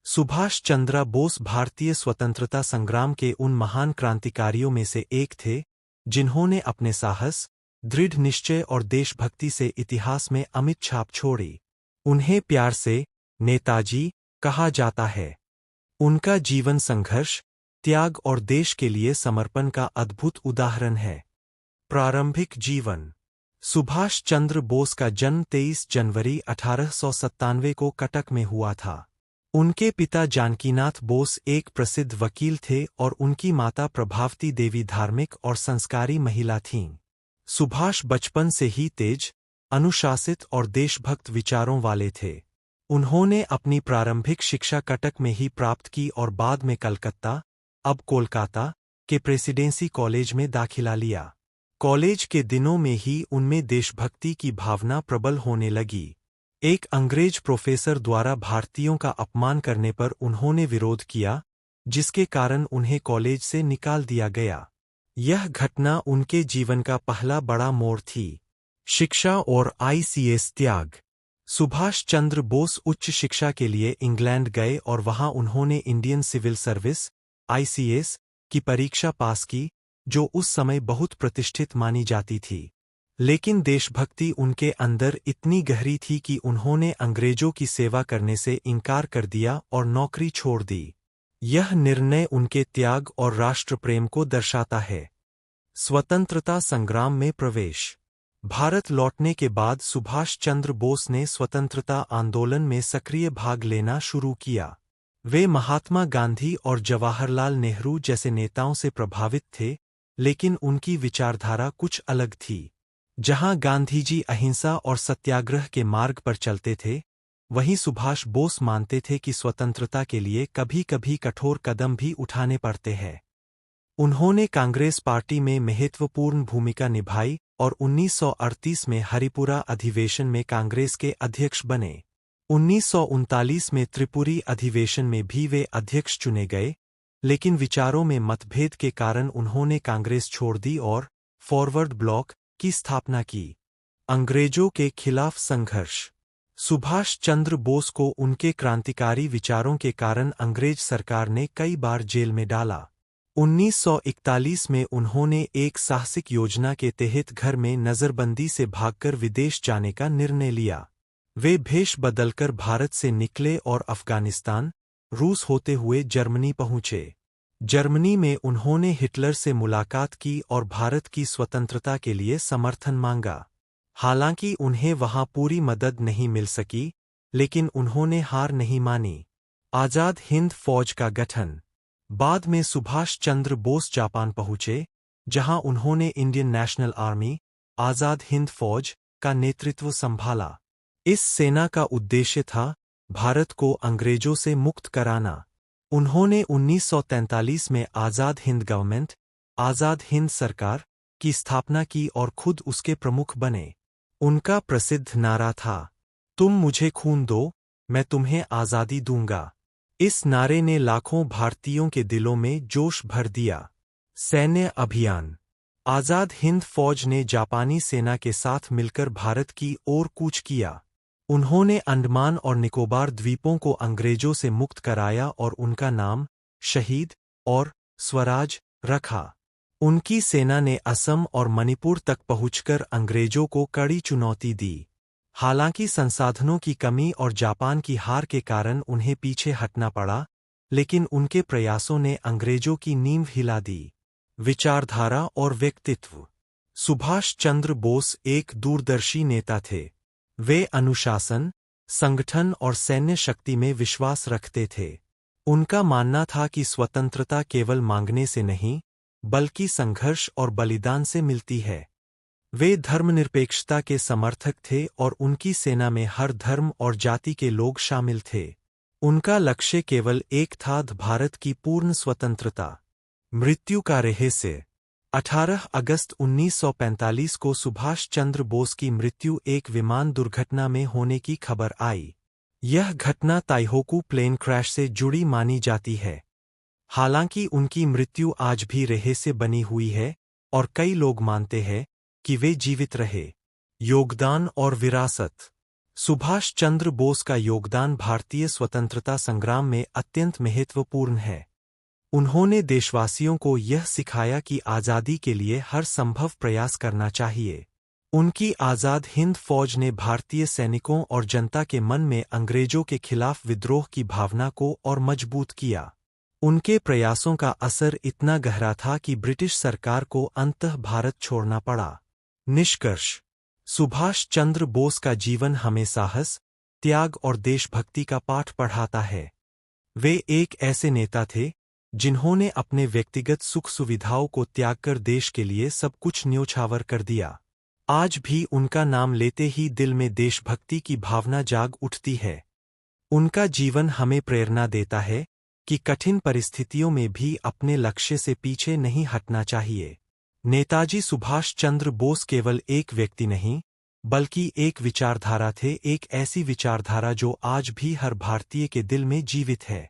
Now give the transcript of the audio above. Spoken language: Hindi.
सुभाष चंद्र बोस भारतीय स्वतंत्रता संग्राम के उन महान क्रांतिकारियों में से एक थे, जिन्होंने अपने साहस, दृढ़ निश्चय और देशभक्ति से इतिहास में अमिट छाप छोड़ी। उन्हें प्यार से नेताजी कहा जाता है। उनका जीवन संघर्ष, त्याग और देश के लिए समर्पण का अद्भुत उदाहरण है। प्रारंभिक जीवन। सुभाष चंद्र बोस का जन्म 23 जनवरी 1897 को कटक में हुआ था। उनके पिता जानकीनाथ बोस एक प्रसिद्ध वकील थे और उनकी माता प्रभावती देवी धार्मिक और संस्कारी महिला थीं। सुभाष बचपन से ही तेज, अनुशासित और देशभक्त विचारों वाले थे। उन्होंने अपनी प्रारंभिक शिक्षा कटक में ही प्राप्त की और बाद में कलकत्ता, अब कोलकाता, के प्रेसिडेंसी कॉलेज में दाखिला लिया। कॉलेज के दिनों में ही उनमें देशभक्ति की भावना प्रबल होने लगी। एक अंग्रेज प्रोफेसर द्वारा भारतीयों का अपमान करने पर उन्होंने विरोध किया, जिसके कारण उन्हें कॉलेज से निकाल दिया गया। यह घटना उनके जीवन का पहला बड़ा मोड़ थी। शिक्षा और आईसीएस त्याग। सुभाष चंद्र बोस उच्च शिक्षा के लिए इंग्लैंड गए और वहां उन्होंने इंडियन सिविल सर्विस (आईसीएस) की परीक्षा पास की, जो उस समय बहुत प्रतिष्ठित मानी जाती थी। लेकिन देशभक्ति उनके अंदर इतनी गहरी थी कि उन्होंने अंग्रेजों की सेवा करने से इनकार कर दिया और नौकरी छोड़ दी। यह निर्णय उनके त्याग और राष्ट्रप्रेम को दर्शाता है। स्वतंत्रता संग्राम में प्रवेश। भारत लौटने के बाद सुभाष चंद्र बोस ने स्वतंत्रता आंदोलन में सक्रिय भाग लेना शुरू किया। वे महात्मा गांधी और जवाहरलाल नेहरू जैसे नेताओं से प्रभावित थे, लेकिन उनकी विचारधारा कुछ अलग थी। जहां गांधीजी अहिंसा और सत्याग्रह के मार्ग पर चलते थे, वहीं सुभाष बोस मानते थे कि स्वतंत्रता के लिए कभी-कभी कठोर कदम भी उठाने पड़ते हैं। उन्होंने कांग्रेस पार्टी में महत्वपूर्ण भूमिका निभाई और 1938 में हरिपुरा अधिवेशन में कांग्रेस के अध्यक्ष बने। 1939 में त्रिपुरी अधिवेशन में भी वे अध्यक्ष चुने गए, लेकिन विचारों में मतभेद के कारण उन्होंने कांग्रेस छोड़ दी और फॉरवर्ड ब्लॉक की स्थापना की। अंग्रेजों के खिलाफ संघर्ष। सुभाष चंद्र बोस को उनके क्रांतिकारी विचारों के कारण अंग्रेज सरकार ने कई बार जेल में डाला। 1941 में उन्होंने एक साहसिक योजना के तहत घर में नजरबंदी से भागकर विदेश जाने का निर्णय लिया। वे भेष बदलकर भारत से निकले और अफगानिस्तान, रूस होते हुए जर्मनी पहुंचे। जर्मनी में उन्होंने हिटलर से मुलाकात की और भारत की स्वतंत्रता के लिए समर्थन मांगा। हालांकि उन्हें वहां पूरी मदद नहीं मिल सकी, लेकिन उन्होंने हार नहीं मानी। आजाद हिंद फौज का गठन। बाद में सुभाष चंद्र बोस जापान पहुंचे, जहां उन्होंने Indian national army, Azad Hind फौज, का नेतृत्व संभाला। इस सेना का उद्देश्य था भारत को अंग्रेजों से मुक्त कराना। उन्होंने 1943 में आजाद हिंद गवर्नमेंट, आजाद हिंद सरकार, की स्थापना की और खुद उसके प्रमुख बने। उनका प्रसिद्ध नारा था, तुम मुझे खून दो, मैं तुम्हें आज़ादी दूंगा। इस नारे ने लाखों भारतीयों के दिलों में जोश भर दिया। सैन्य अभियान। आजाद हिंद फौज ने जापानी सेना के साथ मिलकर भारत की ओर कूच किया। उन्होंने अंडमान और निकोबार द्वीपों को अंग्रेजों से मुक्त कराया और उनका नाम शहीद और स्वराज रखा। उनकी सेना ने असम और मणिपुर तक पहुंचकर अंग्रेजों को कड़ी चुनौती दी। हालांकि संसाधनों की कमी और जापान की हार के कारण उन्हें पीछे हटना पड़ा, लेकिन उनके प्रयासों ने अंग्रेजों की नींव हिला दी। विचारधारा और व्यक्तित्व। सुभाष चंद्र बोस एक दूरदर्शी नेता थे। वे अनुशासन, संगठन और सैन्य शक्ति में विश्वास रखते थे। उनका मानना था कि स्वतंत्रता केवल मांगने से नहीं, बल्कि संघर्ष और बलिदान से मिलती है। वे धर्मनिरपेक्षता के समर्थक थे और उनकी सेना में हर धर्म और जाति के लोग शामिल थे। उनका लक्ष्य केवल एक था, भारत की पूर्ण स्वतंत्रता। मृत्यु का रहस्य। 18 अगस्त 1945 को सुभाष चंद्र बोस की मृत्यु एक विमान दुर्घटना में होने की खबर आई। यह घटना ताइहोकू प्लेन क्रैश से जुड़ी मानी जाती है। हालांकि उनकी मृत्यु आज भी रहस्य बनी हुई है और कई लोग मानते हैं कि वे जीवित रहे। योगदान और विरासत। सुभाष चंद्र बोस का योगदान भारतीय स्वतंत्रता संग्राम में अत्यंत महत्वपूर्ण है। उन्होंने देशवासियों को यह सिखाया कि आज़ादी के लिए हर संभव प्रयास करना चाहिए। उनकी आज़ाद हिंद फौज ने भारतीय सैनिकों और जनता के मन में अंग्रेजों के खिलाफ विद्रोह की भावना को और मजबूत किया। उनके प्रयासों का असर इतना गहरा था कि ब्रिटिश सरकार को अंततः भारत छोड़ना पड़ा। निष्कर्ष: सुभाष चंद्र बोस का जीवन हमें साहस, त्याग और देशभक्ति का पाठ पढ़ाता है। वे एक ऐसे नेता थे जिन्होंने अपने व्यक्तिगत सुख सुविधाओं को त्याग कर देश के लिए सब कुछ न्योछावर कर दिया। आज भी उनका नाम लेते ही दिल में देशभक्ति की भावना जाग उठती है। उनका जीवन हमें प्रेरणा देता है कि कठिन परिस्थितियों में भी अपने लक्ष्य से पीछे नहीं हटना चाहिए। नेताजी सुभाष चंद्र बोस केवल एक व्यक्ति नहीं, बल्कि एक विचारधारा थे, एक ऐसी विचारधारा जो आज भी हर भारतीय के दिल में जीवित है।